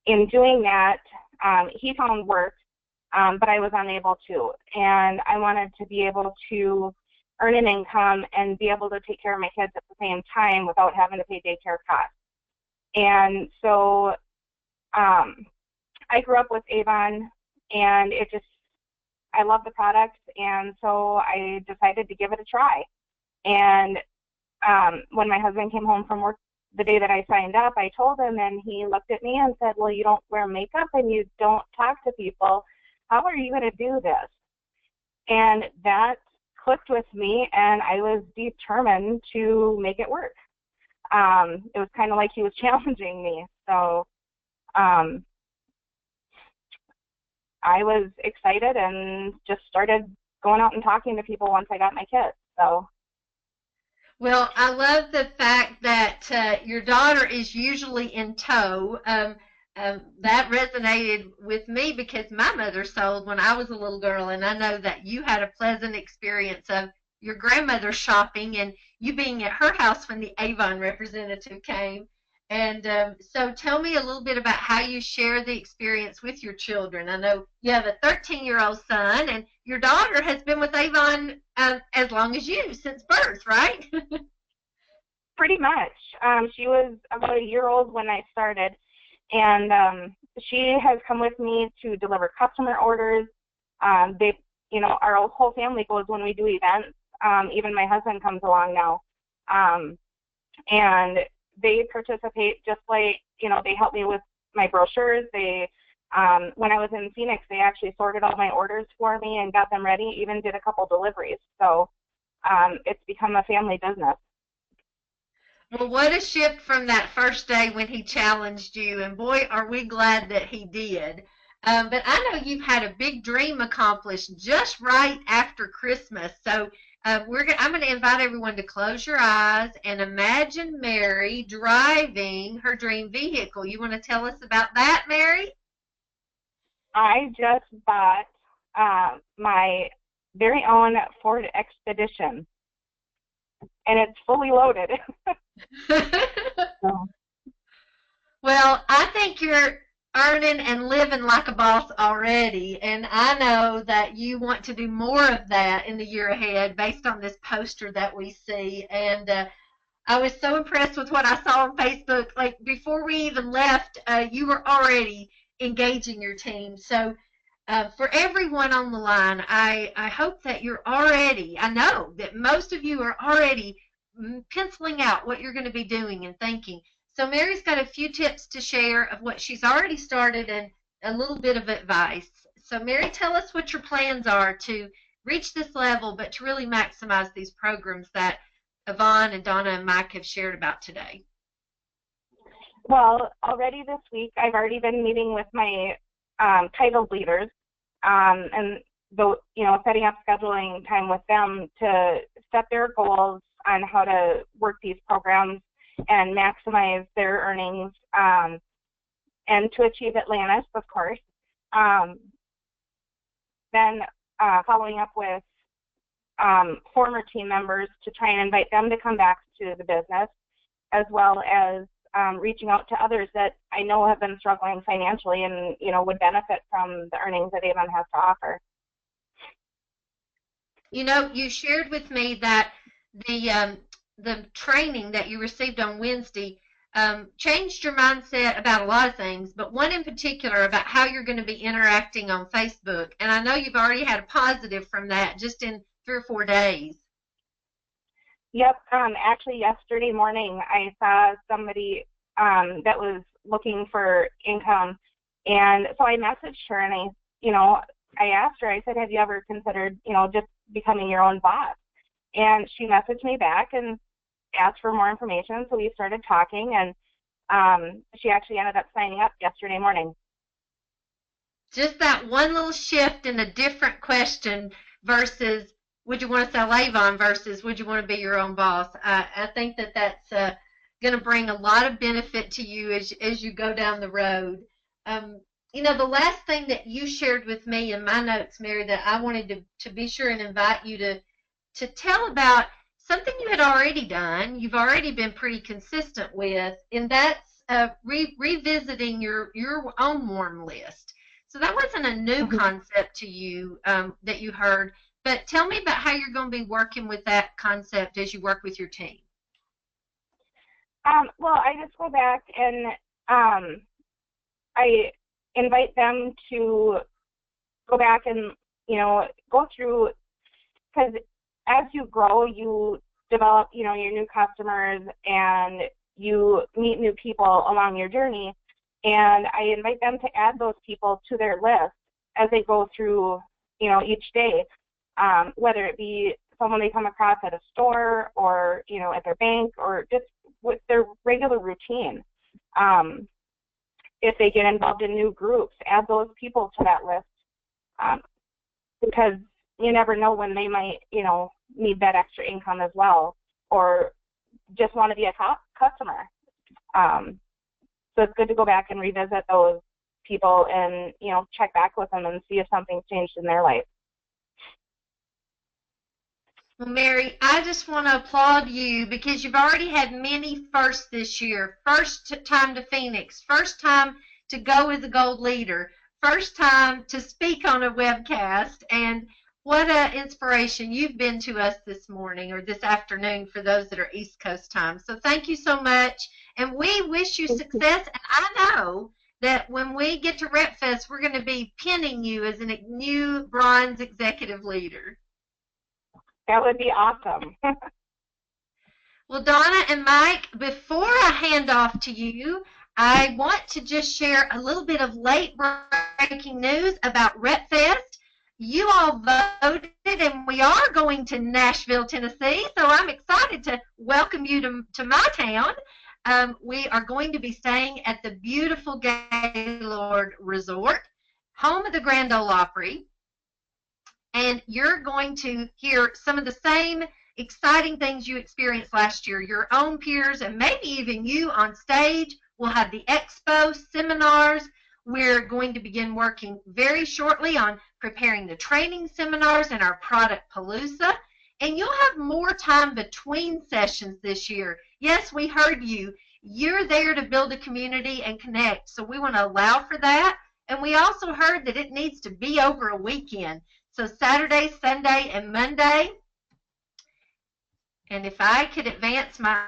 in doing that, he found work, but I was unable to. And I wanted to be able to earn an income and be able to take care of my kids at the same time without having to pay daycare costs. And so I grew up with Avon, and I love the product, and so I decided to give it a try. And when my husband came home from work the day that I signed up, I told him, and he looked at me and said, well, you don't wear makeup and you don't talk to people. How are you going to do this? And that clicked with me, and I was determined to make it work. It was kind of like he was challenging me. So I was excited and just started going out and talking to people once I got my kit. So. Well, I love the fact that your daughter is usually in tow. That resonated with me because my mother sold when I was a little girl, and I know that you had a pleasant experience of your grandmother shopping and you being at her house when the Avon representative came. And so tell me a little bit about how you share the experience with your children. I know you have a 13-year-old son, and your daughter has been with Avon as long as you, since birth, right? Pretty much. She was about a year old when I started, and she has come with me to deliver customer orders. Our whole family goes when we do events. Even my husband comes along now. And they participate just like, they help me with my brochures. They, when I was in Phoenix, they actually sorted all my orders for me and got them ready, even did a couple deliveries. So it's become a family business. Well, what a shift from that first day when he challenged you, and boy, are we glad that he did. But I know you've had a big dream accomplished just right after Christmas. So I'm going to invite everyone to close your eyes and imagine Mary driving her dream vehicle. You want to tell us about that, Mary? I just bought my very own Ford Expedition, and it's fully loaded. Well, I think you're earning and living like a boss already, and I know that you want to do more of that in the year ahead based on this poster that we see. And I was so impressed with what I saw on Facebook. Like, before we even left, you were already engaging your team. So for everyone on the line, I hope that you're already, I know that most of you are already penciling out what you're going to be doing and thinking. So Mary's got a few tips to share of what she's already started and a little bit of advice. So Mary, tell us what your plans are to reach this level, but to really maximize these programs that Yvonne and Donna and Mike have shared about today. Well, already this week, I've already been meeting with my title leaders and setting up scheduling time with them to set their goals on how to work these programs and maximize their earnings, and to achieve Atlantis, of course. Then following up with former team members to try and invite them to come back to the business, as well as reaching out to others that I know have been struggling financially and would benefit from the earnings that Avon has to offer. You shared with me that the training that you received on Wednesday changed your mindset about a lot of things, but one in particular about how you're going to be interacting on Facebook. And I know you've already had a positive from that just in 3 or 4 days. Yep. Actually, yesterday morning, I saw somebody that was looking for income, and so I messaged her, and I asked her. I said, "Have you ever considered, just becoming your own boss?" And she messaged me back and asked for more information. So we started talking, and she actually ended up signing up yesterday morning. Just that one little shift in a different question versus would you want to sell Avon versus would you want to be your own boss. I think that that's going to bring a lot of benefit to you as you go down the road. The last thing that you shared with me in my notes, Mary, that I wanted to be sure and invite you to tell about something you had already done, you've already been pretty consistent with, and that's revisiting your own warm list. So that wasn't a new concept to you that you heard, but tell me about how you're going to be working with that concept as you work with your team. Well, I just go back and I invite them to go back and, go through, because as you grow, you develop, your new customers, and you meet new people along your journey, and I invite them to add those people to their list as they go through, each day, whether it be someone they come across at a store or, at their bank or just with their regular routine. If they get involved in new groups, add those people to that list, because you never know when they might, need that extra income as well, or just want to be a customer. So it's good to go back and revisit those people and, check back with them and see if something's changed in their life. Well, Mary, I just want to applaud you because you've already had many firsts this year. First time to Phoenix, first time to go as a gold leader, first time to speak on a webcast, and what an inspiration you've been to us this morning or this afternoon for those that are East Coast time. So thank you so much, and we wish you success. And I know that when we get to RepFest, we're going to be pinning you as a new bronze executive leader. That would be awesome. Well, Donna and Mike, before I hand off to you, I want to just share a little bit of late breaking news about RepFest. You all voted, and we are going to Nashville, Tennessee, so I'm excited to welcome you to my town. We are going to be staying at the beautiful Gaylord Resort, home of the Grand Ole Opry, and you're going to hear some of the same exciting things you experienced last year. Your own peers and maybe even you on stage. We'll have the expo, seminars. We're going to begin working very shortly on preparing the training seminars and our product palooza. And you'll have more time between sessions this year. Yes, we heard you. You're there to build a community and connect, so we want to allow for that. And we also heard that it needs to be over a weekend. So Saturday, Sunday, and Monday. And if I could advance my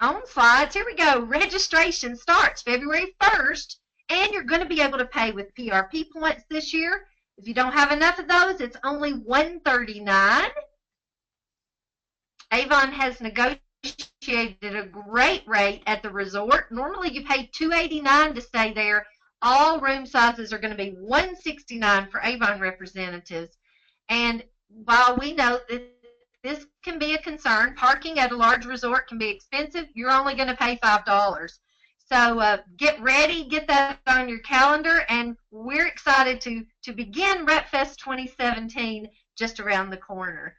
own slides, here we go. Registration starts February 1st, and you're going to be able to pay with PRP points this year. If you don't have enough of those, it's only $139. Avon has negotiated a great rate at the resort. Normally you pay $289 to stay there. All room sizes are going to be $169 for Avon representatives. And while we know that this can be a concern, parking at a large resort can be expensive, you're only going to pay $5. So get ready, get that on your calendar, and we're excited to begin RepFest 2017 just around the corner.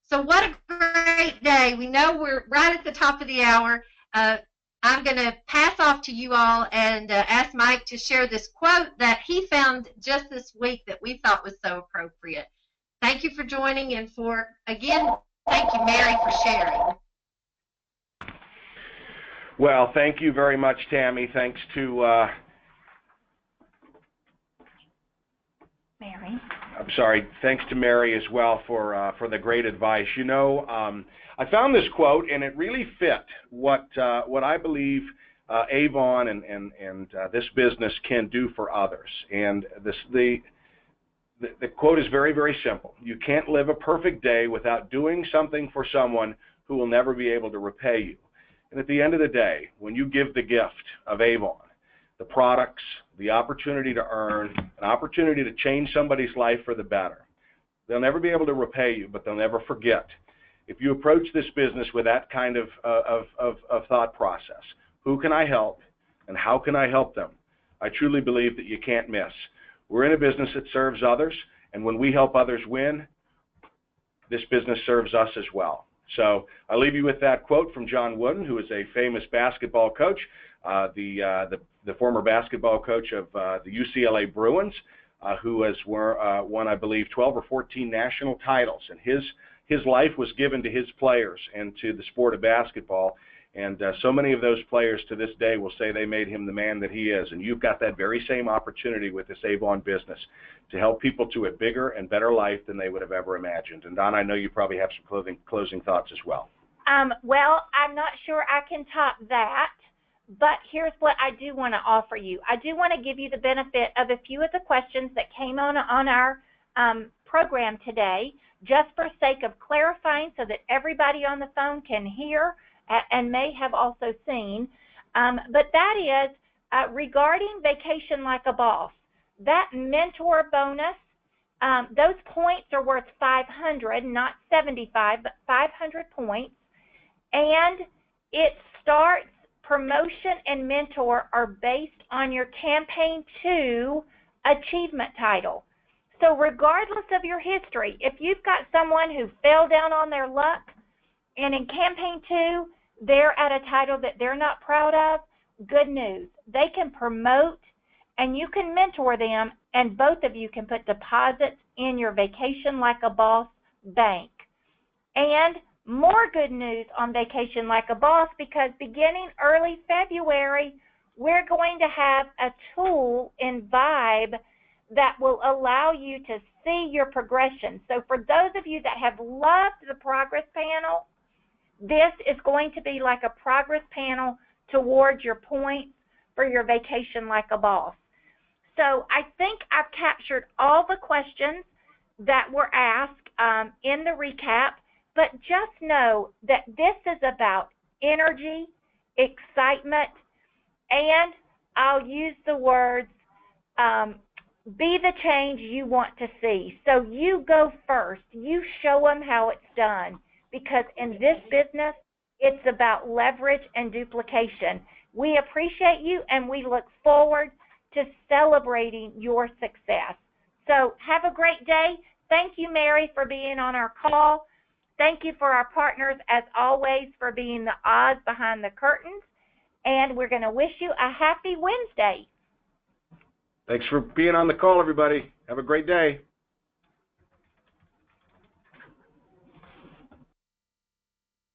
So what a great day. We know we're right at the top of the hour. I'm going to pass off to you all and ask Mike to share this quote that he found just this week that we thought was so appropriate. Thank you for joining, and again, thank you, Mary, for sharing. Well, thank you very much, Tammy. Thanks to Mary. I'm sorry. Thanks to Mary as well for the great advice. I found this quote, and it really fit what I believe Avon and this business can do for others. And the quote is very, very simple. You can't live a perfect day without doing something for someone who will never be able to repay you. And at the end of the day, when you give the gift of Avon, the products, the opportunity to earn, an opportunity to change somebody's life for the better, they'll never be able to repay you, but they'll never forget. If you approach this business with that kind of thought process, who can I help and how can I help them? I truly believe that you can't miss. We're in a business that serves others, and when we help others win, this business serves us as well. So I leave you with that quote from John Wooden, who is a famous basketball coach, the former basketball coach of the UCLA Bruins, who has won, I believe, 12 or 14 national titles. And his life was given to his players and to the sport of basketball. And so many of those players to this day will say they made him the man that he is. And you've got that very same opportunity with this Avon business to help people to a bigger and better life than they would have ever imagined. And Don, I know you probably have some closing thoughts as well. Well, I'm not sure I can top that, but here's what I do want to offer you. I do want to give you the benefit of a few of the questions that came on our program today, just for sake of clarifying so that everybody on the phone can hear and may have also seen, but that is regarding Vacation Like a Boss. That mentor bonus, those points are worth 500, not 75, but 500 points, and it starts, promotion and mentor are based on your Campaign 2 achievement title. So regardless of your history, if you've got someone who fell down on their luck and in Campaign 2 they're at a title that they're not proud of, good news. They can promote and you can mentor them, and both of you can put deposits in your Vacation Like a Boss bank. And more good news on Vacation Like a Boss, because beginning early February, we're going to have a tool in Vibe that will allow you to see your progression. So for those of you that have loved the progress panel, this is going to be like a progress panel towards your points for your Vacation Like a Boss. So I think I've captured all the questions that were asked in the recap, but just know that this is about energy, excitement, and I'll use the words, be the change you want to see. So you go first. You show them how it's done, because in this business, it's about leverage and duplication. We appreciate you, and we look forward to celebrating your success. So have a great day. Thank you, Mary, for being on our call. Thank you for our partners, as always, for being the Oz behind the curtains. And we're going to wish you a happy Wednesday. Thanks for being on the call, everybody. Have a great day.